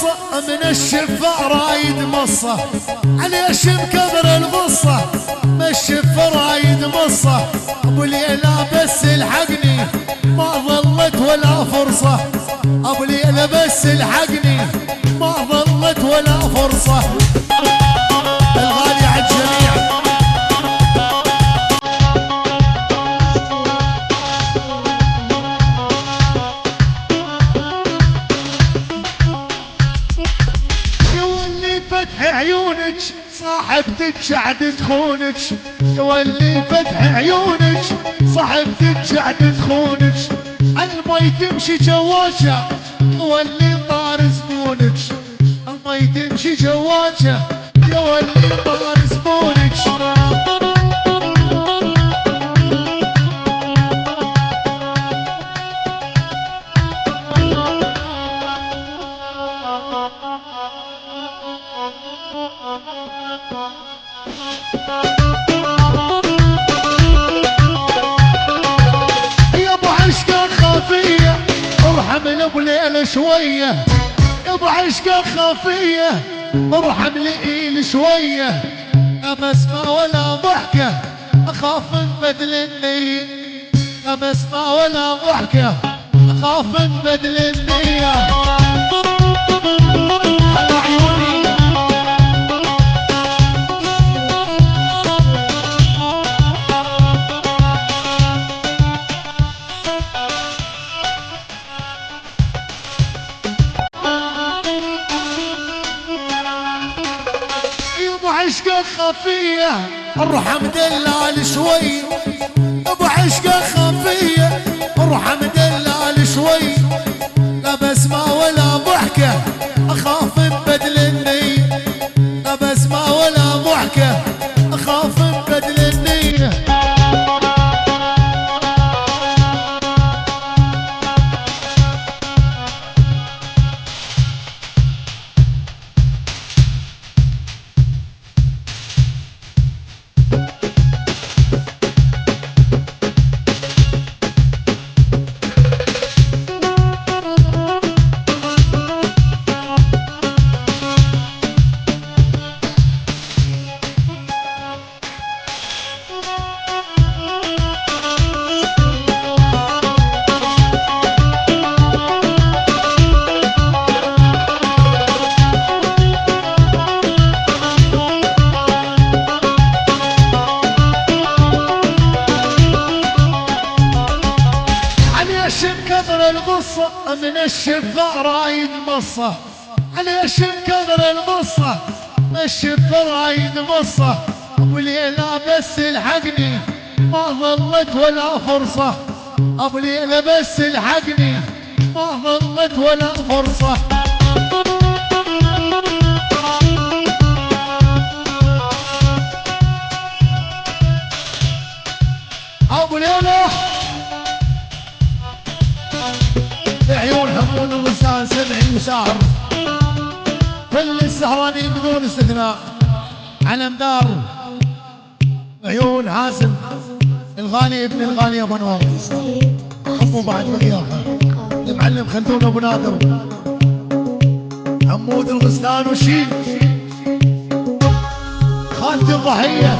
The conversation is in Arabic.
الغصة من الشفة رايد مصة، علي مكبر الغصة من الشفة رايد مصة. ابو ليلى بس الحقني ما ظلت ولا فرصة، ابو ليلى بس الحقني ما ظلت ولا فرصة. الغالي على الجميع. عيونك صاحبتك قاعد تخونك، يولي فتح عيونك صاحبتك قاعد تخونك. المي تمشي جواجه يولي طار زبونك، المي تمشي جواجه يولي طار زبونك. يا ابو عشقة خافية ارحم ابو ليل شوية، يا ابو عشقة خافية ارحم ليل شوية. ما اسمع ولا ضحكة اخاف من بدل النية، ما اسمع ولا ضحكة اخاف من بدل النية. على عيوني عشقة خفية ارحم دلال شوي، ابو عشقة خفية ارحم دلال شوي. لا بسمع ولا ضحكة اخاف من بدل النية، لا بسمع ولا ضحكة اخاف من بدل النية. الغصة من الشفة رايد مصة، عليش مكبر الغصة من الشفة رايد مصة. ابو ليلى بس الحقني ما ظلت ولا فرصة، ابو ليلى بس الحقني ما ظلت ولا فرصة. ابو ليلى عيون حمود الغسان 70 شهر كل السهراني بدون استثناء على مدار عيون حاسم الغالي ابن الغالي ابو انوار. حبوا بعد بقياها المعلم خلدون ابو نادر حمود الغسان وشيل خالتي الضحيه